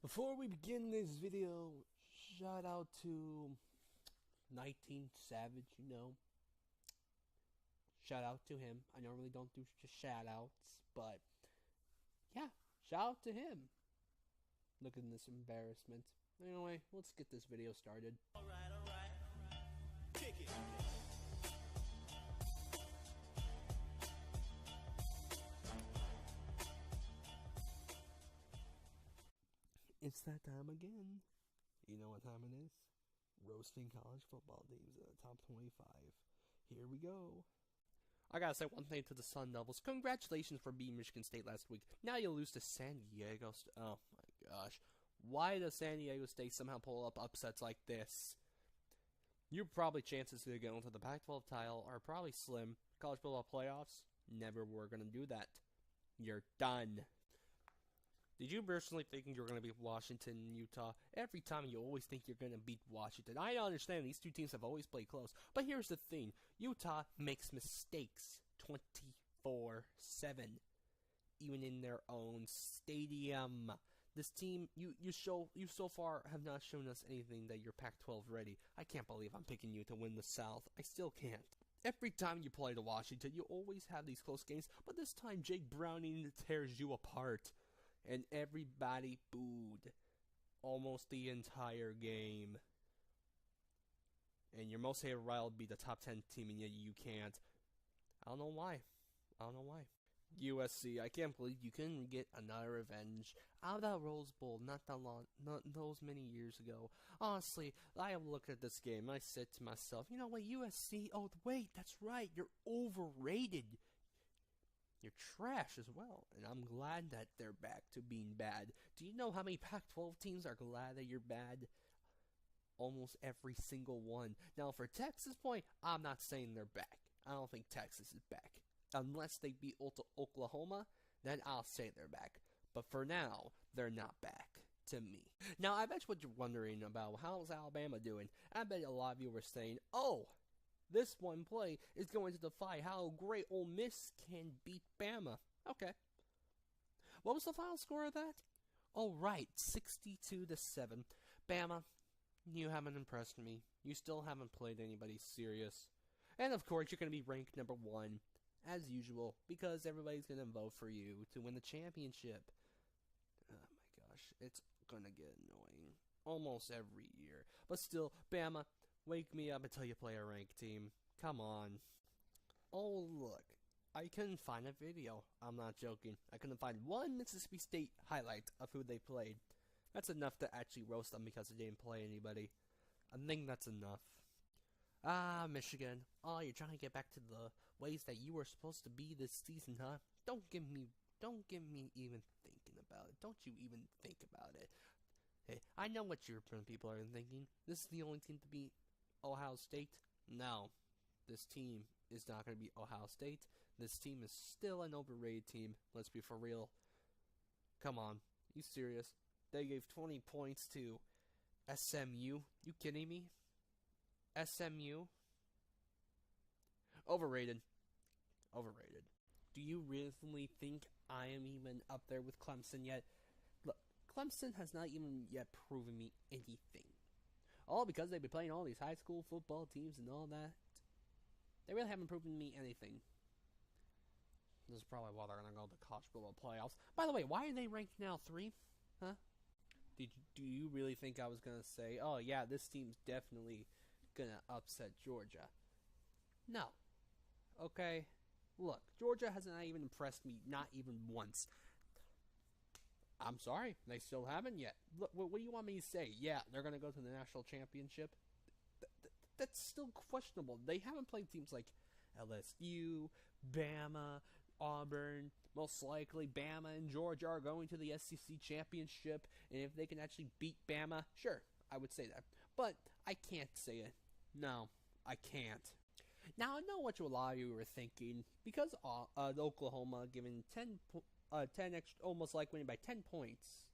Before we begin this video, shout out to 19 Savage, Shout out to him. I normally don't do just shout outs, but yeah, shout out to him. Look at this embarrassment. Anyway, let's get this video started. Alright. Kick it. It's that time again. You know what time it is? Roasting college football teams in the top 25. Here we go. I gotta say one thing to the Sun Devils. Congratulations for beating Michigan State last week. Now you lose to San Diego. Oh my gosh. Why does San Diego State somehow pull up upsets like this? Your probably chances to get into the Pac-12 title are probably slim. College football playoffs? Never were gonna do that. You're done. Did you personally think you were going to beat Washington and Utah? Every time you always think you're going to beat Washington. I understand these two teams have always played close. But here's the thing. Utah makes mistakes 24/7. Even in their own stadium. This team, you so far have not shown us anything that you're Pac-12 ready. I can't believe I'm picking you to win the South. I still can't. Every time you play to Washington, you always have these close games. But this time, Jake Browning tears you apart. And everybody booed almost the entire game. And your most hated rival be the top 10 team, and yet you can't. I don't know why. USC, I can't believe you couldn't get another revenge out of that Rose Bowl not those many years ago. Honestly, I have looked at this game and I said to myself, you know what, USC, oh wait, that's right, you're overrated. You're trash as well, and I'm glad that they're back to being bad. Do you know how many Pac-12 teams are glad that you're bad? Almost every single one. Now, for Texas' point, I'm not saying they're back. I don't think Texas is back. Unless they beat Oklahoma, then I'll say they're back. But for now, they're not back. To me. Now, I bet what you're wondering about, how's Alabama doing? I bet a lot of you were saying, oh, this one play is going to defy how great Ole Miss can beat Bama. Okay. What was the final score of that? Oh, right. 62-7. Bama, you haven't impressed me. You still haven't played anybody serious. And, of course, you're going to be ranked number 1, as usual, because everybody's going to vote for you to win the championship. Oh, my gosh. It's going to get annoying. Almost every year. But still, Bama, wake me up until you play a ranked team. Come on. Oh, look. I couldn't find a video. I'm not joking. I couldn't find one Mississippi State highlight of who they played. That's enough to actually roast them because they didn't play anybody. I think that's enough. Ah, Michigan. Oh, you're trying to get back to the ways that you were supposed to be this season, huh? Don't get me even thinking about it. Don't you even think about it. Hey, I know what your people are thinking. This is the only team to beat Ohio State. No, this team is not going to beat Ohio State. This team is still an overrated team. Let's be for real. Come on, you serious? They gave 20 points to SMU. You kidding me? SMU? Overrated. Do you really think I am even up there with Clemson yet? Look, Clemson has not even yet proven me anything. All because they've been playing all these high school football teams and all that. They really haven't proven me anything. This is probably why they're going to go to the college football playoffs. By the way, why are they ranked now 3? Huh? Do you really think I was going to say, oh yeah, this team's definitely going to upset Georgia? No. Okay? Look, Georgia has not even impressed me, not even once. I'm sorry, they still haven't yet. Look, what do you want me to say? Yeah, they're going to go to the national championship. That's still questionable. They haven't played teams like LSU, Bama, Auburn. Most likely, Bama and Georgia are going to the SEC championship. And if they can actually beat Bama, sure, I would say that. But I can't say it. No, I can't. Now, I know what a lot of you were thinking. Because Oklahoma given 10 extra, almost like winning by 10 points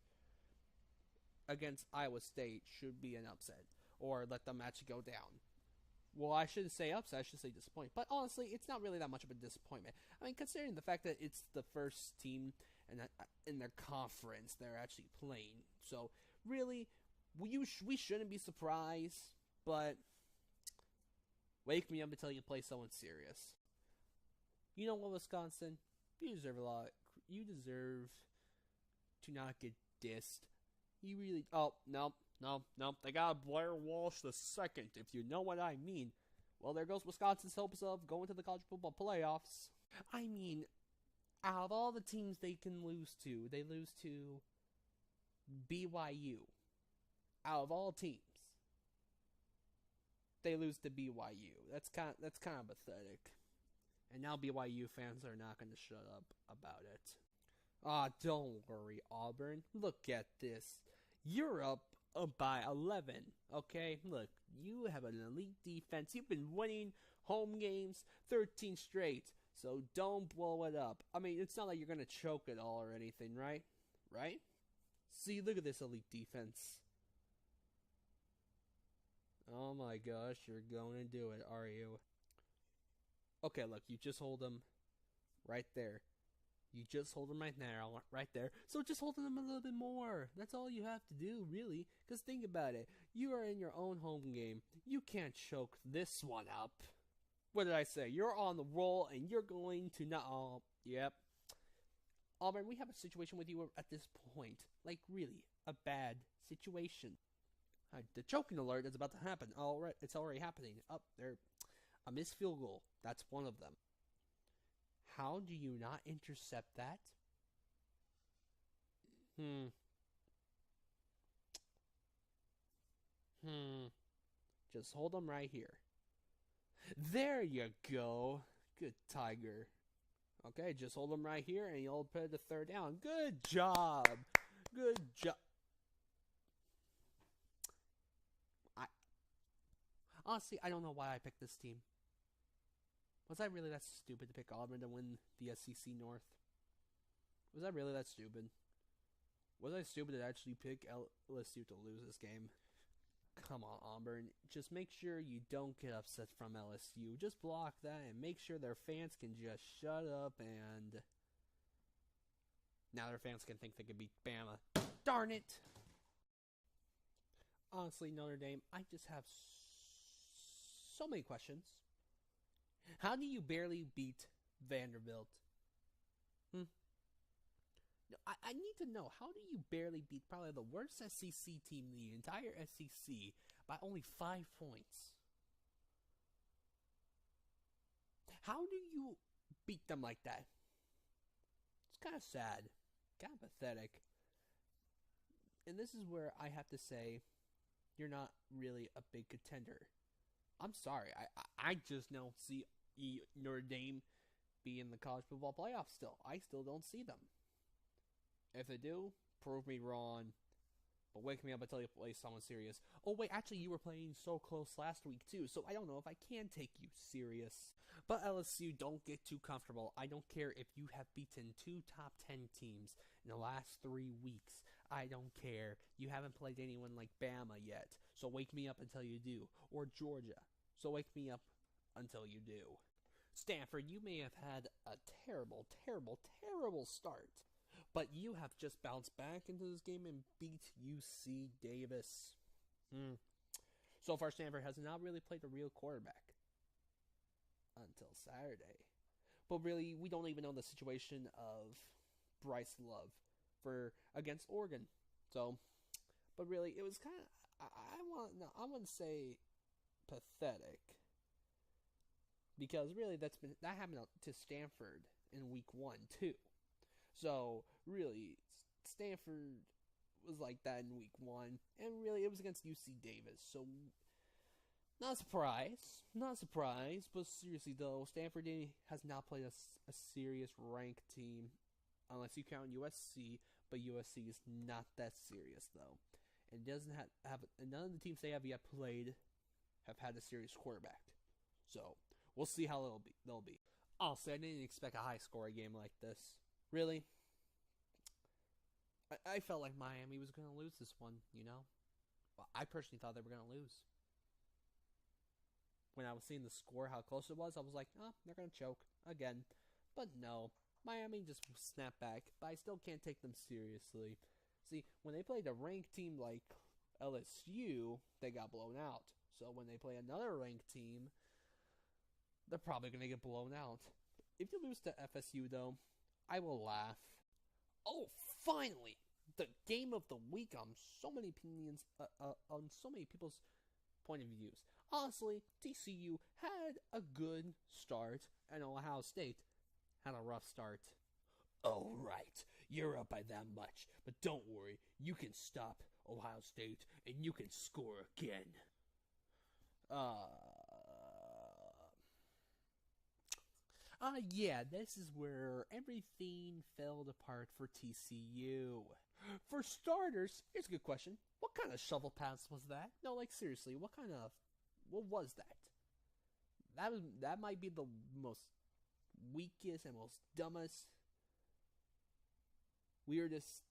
against Iowa State should be an upset. Or let the match go down. Well, I shouldn't say upset, I should say disappointment. But honestly, it's not really that much of a disappointment. I mean, considering the fact that it's the first team and in their conference they're actually playing. So really, we shouldn't be surprised, but wake me up until you play someone serious. You know what, Wisconsin? You deserve a lot. You deserve to not get dissed. You really. Oh, no. They got Blair Walsh the second, if you know what I mean. Well, there goes Wisconsin's hopes of going to the college football playoffs. I mean, out of all the teams they can lose to, they lose to BYU. Out of all teams, they lose to BYU. That's kind of pathetic. And now BYU fans are not going to shut up about it. Don't worry, Auburn. Look at this. You're up by 11, okay? Look, you have an elite defense. You've been winning home games 13 straight, so don't blow it up. I mean, it's not like you're going to choke it all or anything, right? Right? See, look at this elite defense. Oh my gosh, you're going to do it, are you? Okay, look, you just hold them right there. You just hold them right there. So just hold them a little bit more. That's all you have to do, really. Because think about it. You are in your own home game. You can't choke this one up. What did I say? You're on the roll, and you're going to not... Oh, yep. Auburn, we have a situation with you at this point. Like, really, a bad situation. The choking alert is about to happen. All right, it's already happening. Up there. A missed field goal. That's one of them. How do you not intercept that? Just hold them right here. There you go. Good Tiger. Okay, just hold them right here and you'll put the third down. Good job. Good job. Honestly, I don't know why I picked this team. Was I really that stupid to pick Auburn to win the SEC North? Was I really that stupid? Was I stupid to actually pick LSU to lose this game? Come on, Auburn. Just make sure you don't get upset from LSU. Just block that and make sure their fans can just shut up and... Now their fans can think they can beat Bama. Darn it! Honestly, Notre Dame, I just have so many questions. How do you barely beat Vanderbilt? No, I need to know, how do you barely beat probably the worst SEC team in the entire SEC by only 5 points? How do you beat them like that? It's kind of sad. Kind of pathetic. And this is where I have to say, you're not really a big contender. I'm sorry. I just don't see Notre Dame be in the college football playoffs still. I still don't see them. If they do, prove me wrong. But wake me up until you play someone serious. Oh wait, actually you were playing so close last week too, so I don't know if I can take you serious. But LSU, don't get too comfortable. I don't care if you have beaten 2 top 10 teams in the last 3 weeks. I don't care. You haven't played anyone like Bama yet, so wake me up until you do. Or Georgia, so wake me up until you do. Stanford, you may have had a terrible start, but you have just bounced back into this game and beat UC Davis. So far, Stanford has not really played a real quarterback until Saturday. But really, we don't even know the situation of Bryce Love against Oregon. So, but really, it was kind of, I wouldn't say pathetic, because really that happened to Stanford in week 1 too. So really, Stanford was like that in week 1, and really it was against UC Davis. So not a surprise. But seriously though, Stanford has not played a serious ranked team, unless you count USC. But USC is not that serious though, and doesn't have none of the teams they have yet played have had a serious quarterback. So we'll see how they'll be. Also, I didn't expect a high-scoring game like this. Really? I felt like Miami was going to lose this one, you know? Well, I personally thought they were going to lose. When I was seeing the score, how close it was, I was like, oh, they're going to choke again. But no, Miami just snapped back, but I still can't take them seriously. See, when they played a ranked team like LSU, they got blown out. So when they play another ranked team, they're probably going to get blown out. If you lose to FSU, though, I will laugh. Oh, finally! The game of the week on so many opinions, on so many people's point of views. Honestly, TCU had a good start, and Ohio State had a rough start. Oh, right. You're up by that much, but don't worry. You can stop Ohio State, and you can score again. Yeah, this is where everything fell apart for TCU. For starters, here's a good question. What kind of shovel pass was that? No, like seriously, what was that? That might be the most weakest and most dumbest, weirdest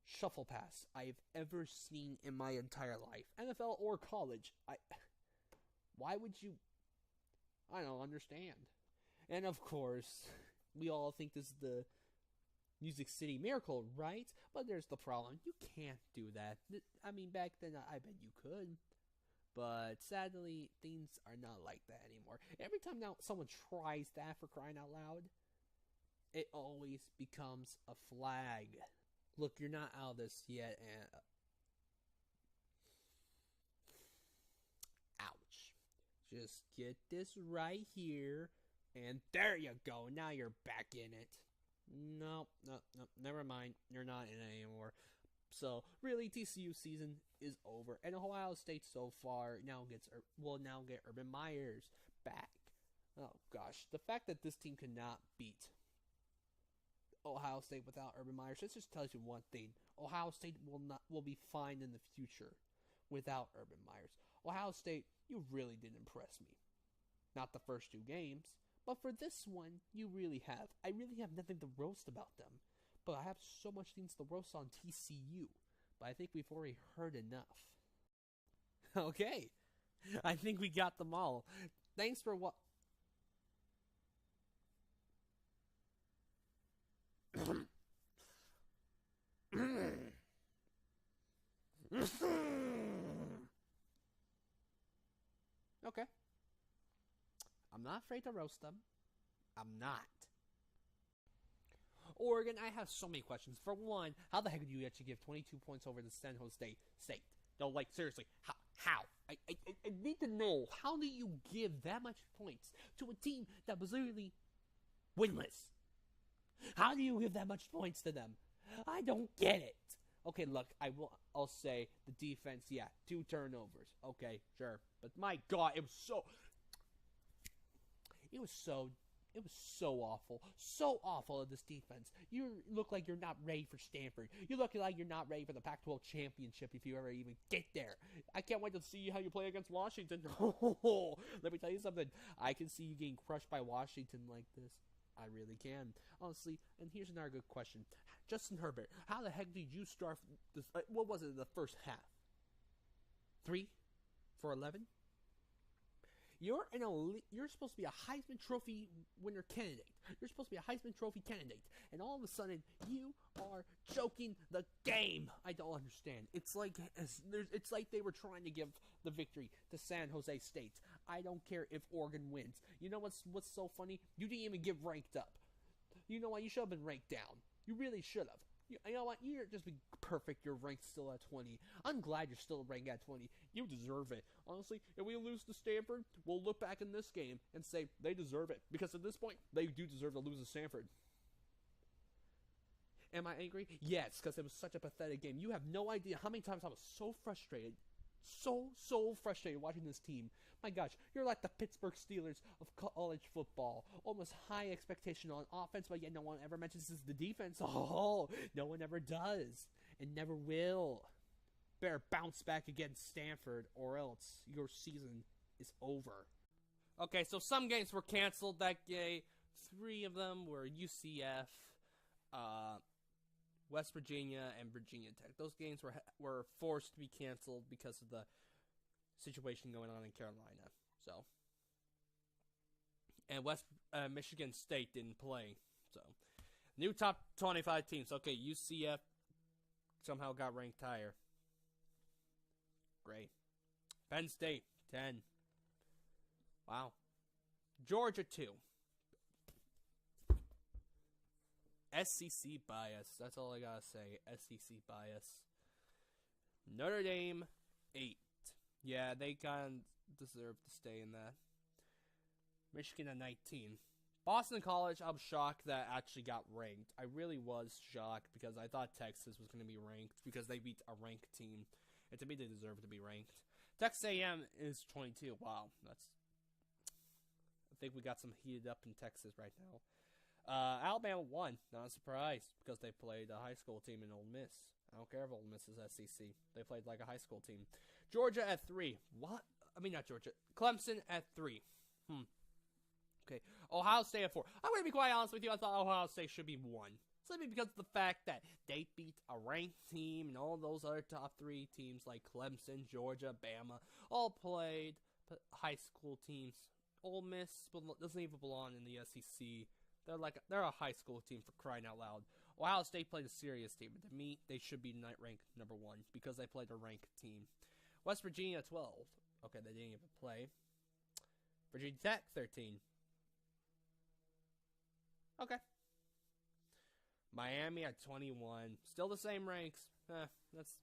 shuffle pass I've ever seen in my entire life. NFL or college. Why would you? I don't understand. And of course, we all think this is the Music City Miracle, right? But there's the problem. You can't do that. I mean, back then, I bet you could. But sadly, things are not like that anymore. Every time now someone tries that, for crying out loud, it always becomes a flag. Look, you're not out of this yet, and ouch. Just get this right here, and there you go. Now you're back in it. No, never mind. You're not in it anymore. So, really, TCU season is over. And Ohio State so far will now get Urban Meyers back. Oh, gosh. The fact that this team cannot beat Ohio State without Urban Meyers, this just tells you one thing. Ohio State will be fine in the future without Urban Meyers. Ohio State, you really did impress me. Not the first two games, but for this one, you really have. I really have nothing to roast about them. But I have so much things to roast on TCU. But I think we've already heard enough. Okay. I think we got them all. Thanks for what... Okay. I'm not afraid to roast them. I'm not. Oregon, I have so many questions. For one, how the heck did you actually give 22 points over the San Jose State? No, like, seriously, how? I need to know, how do you give that much points to a team that was literally winless? How do you give that much points to them? I don't get it. Okay, look, I'll say the defense, yeah, 2 turnovers. Okay, sure. But my God, it was so awful. So awful of this defense. You look like you're not ready for Stanford. You look like you're not ready for the Pac-12 championship if you ever even get there. I can't wait to see how you play against Washington. Let me tell you something. I can see you getting crushed by Washington like this. I really can. Honestly, and here's another good question. Justin Herbert, how the heck did you start this? What was it in the first half? 3 for 11? You're supposed to be a Heisman Trophy winner candidate. You're supposed to be a Heisman Trophy candidate. And all of a sudden, you are choking the game. I don't understand. It's like they were trying to give the victory to San Jose State. I don't care if Oregon wins. You know what's so funny? You didn't even get ranked up. You know what? You should have been ranked down. You really should have. You know what? You're just being perfect. You're ranked still at 20. I'm glad you're still ranked at 20. You deserve it. Honestly, if we lose to Stanford, we'll look back in this game and say they deserve it. Because at this point, they do deserve to lose to Stanford. Am I angry? Yes, because it was such a pathetic game. You have no idea how many times I was so frustrated. So frustrated watching this team. My gosh, you're like the Pittsburgh Steelers of college football. Almost high expectation on offense, but yet no one ever mentions the defense. Oh, no one ever does. And never will. Better bounce back against Stanford, or else your season is over. Okay, so some games were canceled that day. 3 of them were UCF, West Virginia, and Virginia Tech. Those games were forced to be canceled because of the situation going on in Carolina. So, and Michigan State didn't play. So, new top 25 teams. Okay, UCF somehow got ranked higher. Great. Penn State, 10. Wow. Georgia, 2. SEC bias. That's all I gotta say. SEC bias. Notre Dame, 8. Yeah, they kind of deserve to stay in that. Michigan at 19. Boston College, I'm shocked that actually got ranked. I really was shocked because I thought Texas was going to be ranked because they beat a ranked team. And to me, they deserve to be ranked. Texas A&M is 22. Wow, I think we got some heated up in Texas right now. Alabama won. Not a surprise because they played a high school team in Ole Miss. I don't care if Ole Miss is SEC. They played like a high school team. Georgia at 3. What? I mean, not Georgia. Clemson at 3. Okay. Ohio State at 4. I'm going to be quite honest with you. I thought Ohio State should be 1. Simply because of the fact that they beat a ranked team and all those other top 3 teams like Clemson, Georgia, Bama, all played high school teams. Ole Miss doesn't even belong in the SEC. They're a high school team for crying out loud. Ohio State played a serious team, but to me, they should be ranked number 1 because they played a ranked team. West Virginia 12. Okay, they didn't even play. Virginia Tech 13. Okay. Miami at 21. Still the same ranks. That's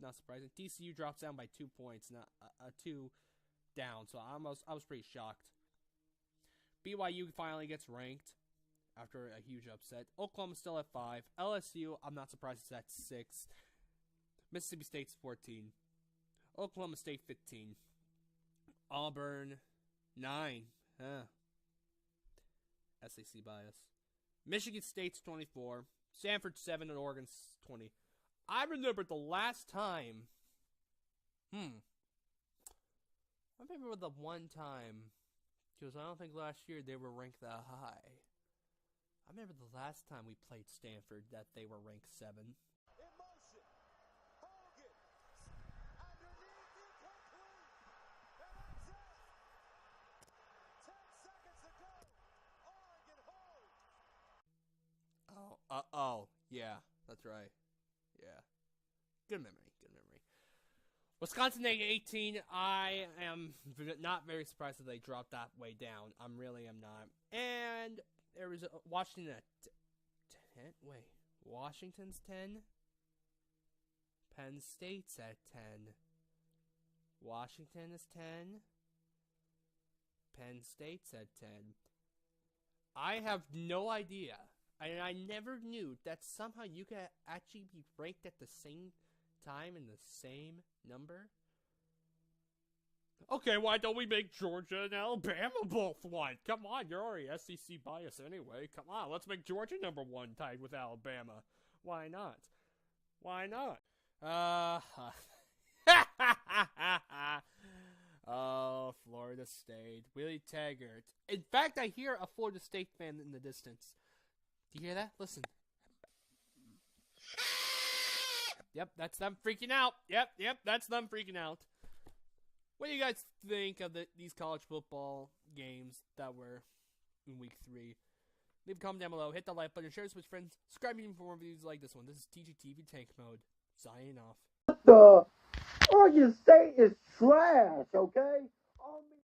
not surprising. TCU drops down by 2 points, not 2 down. So I was pretty shocked. BYU finally gets ranked after a huge upset. Oklahoma still at 5. LSU, I'm not surprised it's at 6. Mississippi State's 14. Oklahoma State 15. Auburn 9. SEC bias. Michigan State's 24. Stanford 7 and Oregon's 20. I remember the last time. I remember the one time, because I don't think last year they were ranked that high. I remember the last time we played Stanford that they were ranked 7. In motion. Hogan. Underneath you complete. And that's it. 10 seconds to go. Oregon holds. Yeah, that's right. Yeah. Good memory. Wisconsin 18, I am not very surprised that they dropped that way down. I really am not. And there was Washington at 10. Wait, Washington's 10? Penn State's at 10. Washington is 10. Penn State's at 10. I have no idea. And I never knew that somehow you could actually be ranked at the same time in the same number. Okay, why don't we make Georgia and Alabama both 1? Come on, you're already SEC bias anyway. Come on, let's make Georgia number 1 tied with Alabama. Why not? Oh, Florida State. Willie Taggart. In fact, I hear a Florida State fan in the distance. Do you hear that? Listen. Yep, that's them freaking out. Yep, that's them freaking out. What do you guys think of these college football games that were in week 3? Leave a comment down below. Hit the like button. Share this with friends. Subscribe even for more videos like this one. This is TGTV Tank Mode. Signing off. Oregon State is trash, okay?